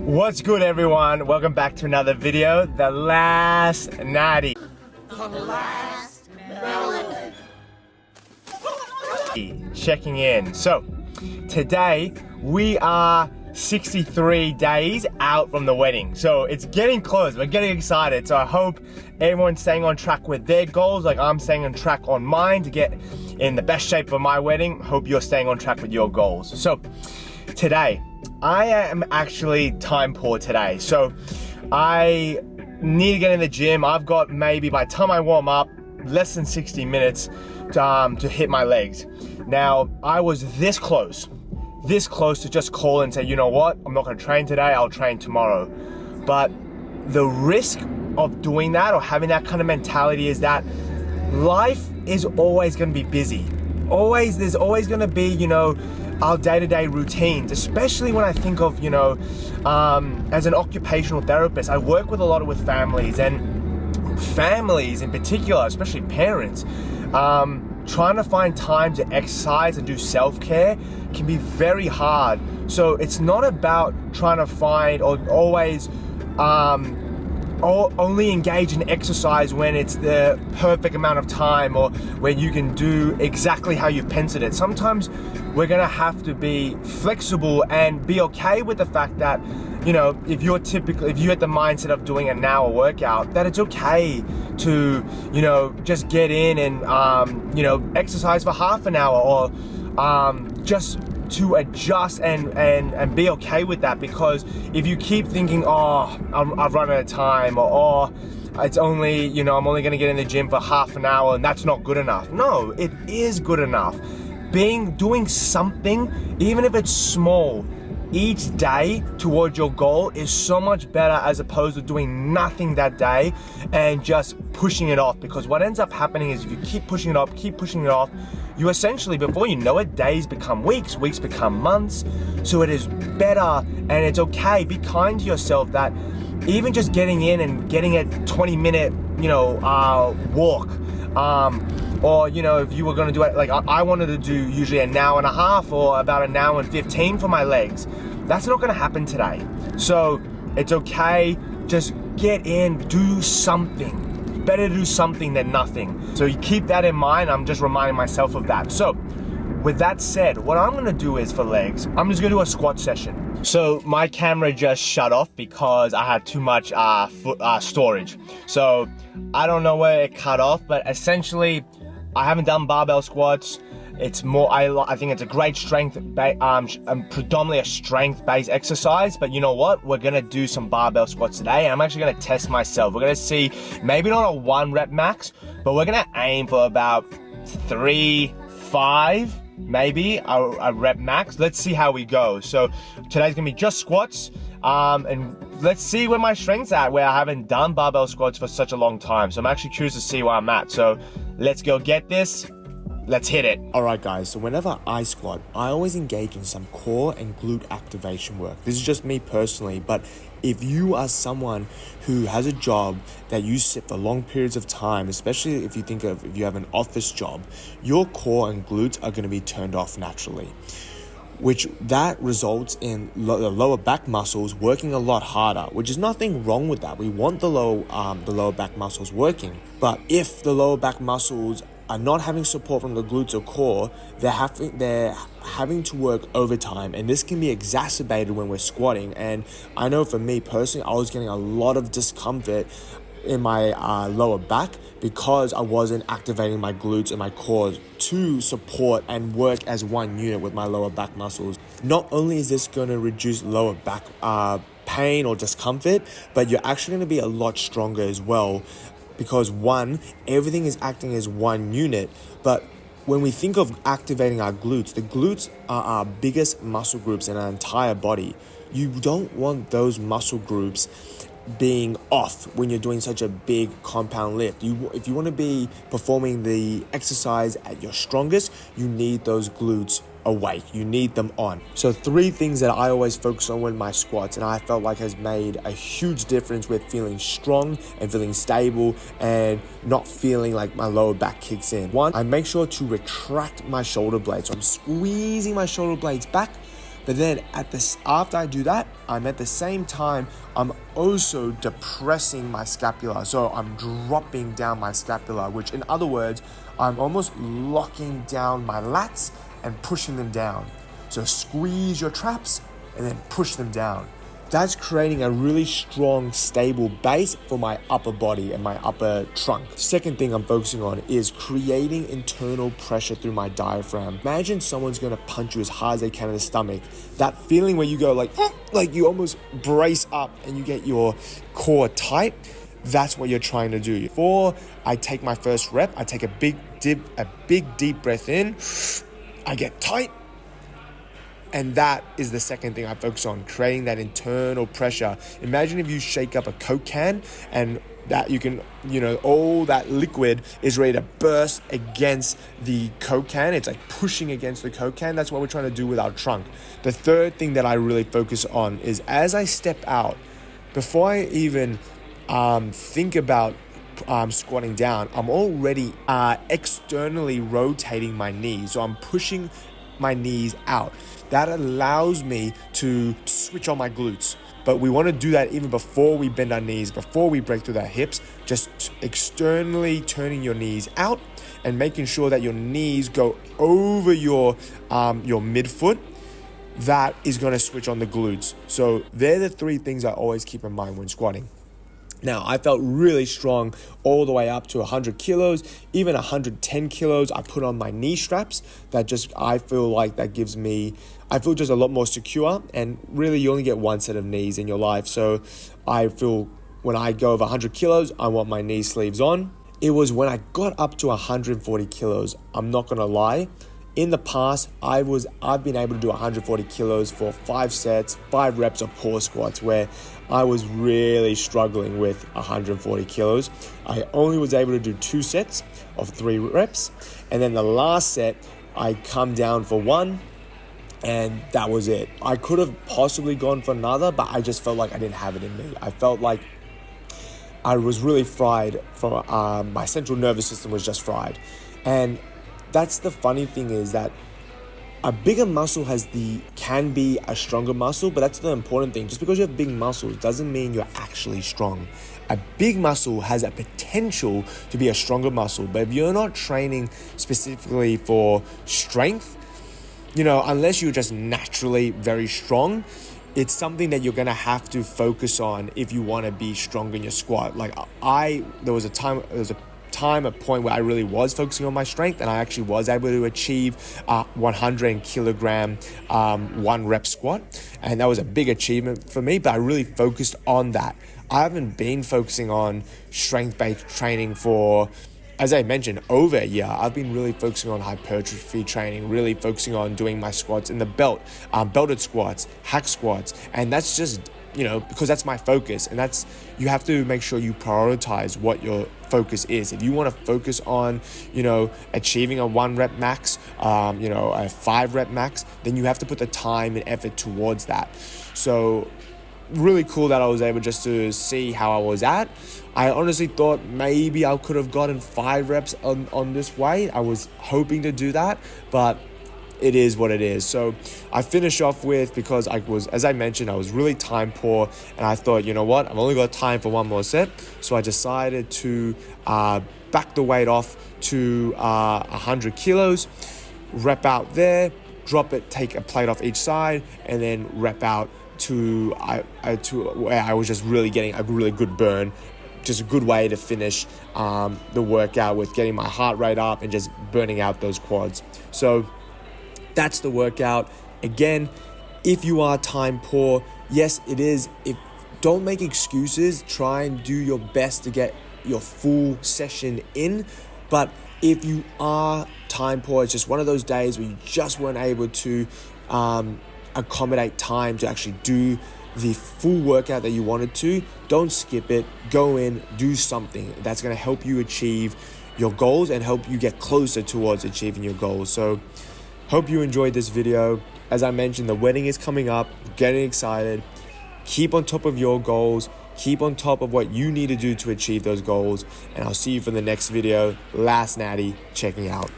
What's good, everyone? Welcome back to another video. The last Natty. The last melon. Checking in. So, today we are 63 days out from the wedding. So it's getting close. We're getting excited. So I hope everyone's staying on track with their goals, like I'm staying on track on mine to get in the best shape for my wedding. Hope you're staying on track with your goals. So today, I am actually time poor today. So I need to get in the gym. I've got maybe, by the time I warm up, less than 60 minutes to hit my legs. Now, I was this close to just call and say, you know what, I'm not gonna train today, I'll train tomorrow. But the risk of doing that or having that kind of mentality is that life is always gonna be busy. There's always gonna be, you know, our day-to-day routines, especially when I think of, you know, as an occupational therapist, I work with a lot with families, and families in particular, especially parents, trying to find time to exercise and do self-care can be very hard. So it's not about trying to find or always only engage in exercise when it's the perfect amount of time or when you can do exactly how you penciled it. Sometimes we're gonna have to be flexible and be okay with the fact that, you know, if you're at the mindset of doing an hour workout, that it's okay to, you know, just get in and, you know, exercise for half an hour or just to adjust and be okay with that. Because if you keep thinking, oh, I've run out of time, or oh, it's only, you know, I'm only gonna get in the gym for half an hour and that's not good enough. No, it is good enough. Doing something, even if it's small, each day towards your goal is so much better as opposed to doing nothing that day and just pushing it off. Because what ends up happening is if you keep pushing it off, you essentially, before you know it, days become weeks become months. So it is better, and it's okay. Be kind to yourself that even just getting in and getting a 20-minute, you know, walk, or, you know, if you were gonna do it, like I wanted to do usually an hour and a half or about an hour and 15 for my legs. That's not gonna happen today. So it's okay, just get in, do something. Better to do something than nothing. So you keep that in mind. I'm just reminding myself of that. So with that said, what I'm gonna do is for legs, I'm just gonna do a squat session. So my camera just shut off because I had too much storage. So I don't know where it cut off, but essentially I haven't done barbell squats. It's more, I think it's a great predominantly a strength-based exercise, but you know what? We're gonna do some barbell squats today, and I'm actually gonna test myself. We're gonna see, maybe not a 1 rep max, but we're gonna aim for about 3, 5, maybe a rep max. Let's see how we go. So today's gonna be just squats, and let's see where my strength's at, where I haven't done barbell squats for such a long time. So I'm actually curious to see where I'm at. So let's go get this. Let's hit it. Alright guys, so whenever I squat, I always engage in some core and glute activation work. This is just me personally, but if you are someone who has a job that you sit for long periods of time, especially if you have an office job, your core and glutes are going to be turned off naturally, which that results in the lower back muscles working a lot harder, which is nothing wrong with that. We want the lower back muscles working, but if the lower back muscles are not having support from the glutes or core, they're having to work overtime, and this can be exacerbated when we're squatting. And I know for me personally, I was getting a lot of discomfort in my lower back because I wasn't activating my glutes and my core to support and work as one unit with my lower back muscles. Not only is this going to reduce lower back pain or discomfort, but you're actually going to be a lot stronger as well. Because one, everything is acting as one unit. But when we think of activating our glutes, the glutes are our biggest muscle groups in our entire body. You don't want those muscle groups being off when you're doing such a big compound lift. If you want to be performing the exercise at your strongest, you need those glutes awake. You need them on. So 3 things that I always focus on with my squats, and I felt like has made a huge difference with feeling strong and feeling stable and not feeling like my lower back kicks in. 1, I make sure to retract my shoulder blades. So I'm squeezing my shoulder blades back, But then after I do that, I'm at the same time, I'm also depressing my scapula. So I'm dropping down my scapula, which in other words, I'm almost locking down my lats and pushing them down. So squeeze your traps and then push them down. That's creating a really strong, stable base for my upper body and my upper trunk. Second thing I'm focusing on is creating internal pressure through my diaphragm. Imagine someone's gonna punch you as hard as they can in the stomach. That feeling where you go like you almost brace up and you get your core tight. That's what you're trying to do. Before I take my first rep, I take a big deep breath in. I get tight. And that is the second thing I focus on, creating that internal pressure. Imagine if you shake up a Coke can and that you can, all that liquid is ready to burst against the Coke can. It's like pushing against the Coke can. That's what we're trying to do with our trunk. The third thing that I really focus on is as I step out, before I even think about squatting down, I'm already externally rotating my knees. So I'm pushing my knees out. That allows me to switch on my glutes. But we want to do that even before we bend our knees, before we break through our hips, just externally turning your knees out and making sure that your knees go over your midfoot. That is going to switch on the glutes. So they're the three things I always keep in mind when squatting. Now, I felt really strong all the way up to 100 kilos, even 110 kilos. I put on my knee straps I feel just a lot more secure. And really, you only get one set of knees in your life. So I feel when I go over 100 kilos, I want my knee sleeves on. It was when I got up to 140 kilos, I'm not going to lie. In the past, I've been able to do 140 kilos for 5 sets, 5 reps of core squats where I was really struggling with 140 kilos. I only was able to do 2 sets of 3 reps. And then the last set, I come down for 1 and that was it. I could have possibly gone for another, but I just felt like I didn't have it in me. I felt like I was really fried from my central nervous system was just fried. And that's the funny thing is that a bigger muscle can be a stronger muscle, but that's the important thing. Just because you have big muscles doesn't mean you're actually strong. A big muscle has a potential to be a stronger muscle, but if you're not training specifically for strength, unless you're just naturally very strong, it's something that you're going to have to focus on if you want to be strong in your squat. Like there was a point where I really was focusing on my strength and I actually was able to achieve 100 kilogram 1 rep squat, and that was a big achievement for me, but I really focused on that. I haven't been focusing on strength-based training for, as I mentioned, over a year. I've been really focusing on hypertrophy training, really focusing on doing my squats in the belt, belted squats, hack squats, and that's just because that's my focus, and you have to make sure you prioritize what your focus is. If you want to focus on, achieving a 1 rep max, a 5 rep max, then you have to put the time and effort towards that. So really cool that I was able just to see how I was at. I honestly thought maybe I could have gotten 5 reps on this weight. I was hoping to do that, but it is what it is. So I finished off with, because as I mentioned, I was really time poor, and I thought, you know what, I've only got time for 1 more set. So I decided to back the weight off to 100 kilos, rep out there, drop it, take a plate off each side, and then rep out to where I was just really getting a really good burn. Just a good way to finish the workout with getting my heart rate up and just burning out those quads. So that's the workout. Again, if you are time poor, yes, it is. Don't make excuses. Try and do your best to get your full session in. But if you are time poor, it's just one of those days where you just weren't able to accommodate time to actually do the full workout that you wanted to. Don't skip it. Go in, do something that's going to help you achieve your goals and help you get closer towards achieving your goals. So hope you enjoyed this video. As I mentioned, the wedding is coming up. Getting excited. Keep on top of your goals. Keep on top of what you need to do to achieve those goals. And I'll see you for the next video. Last Natty checking out.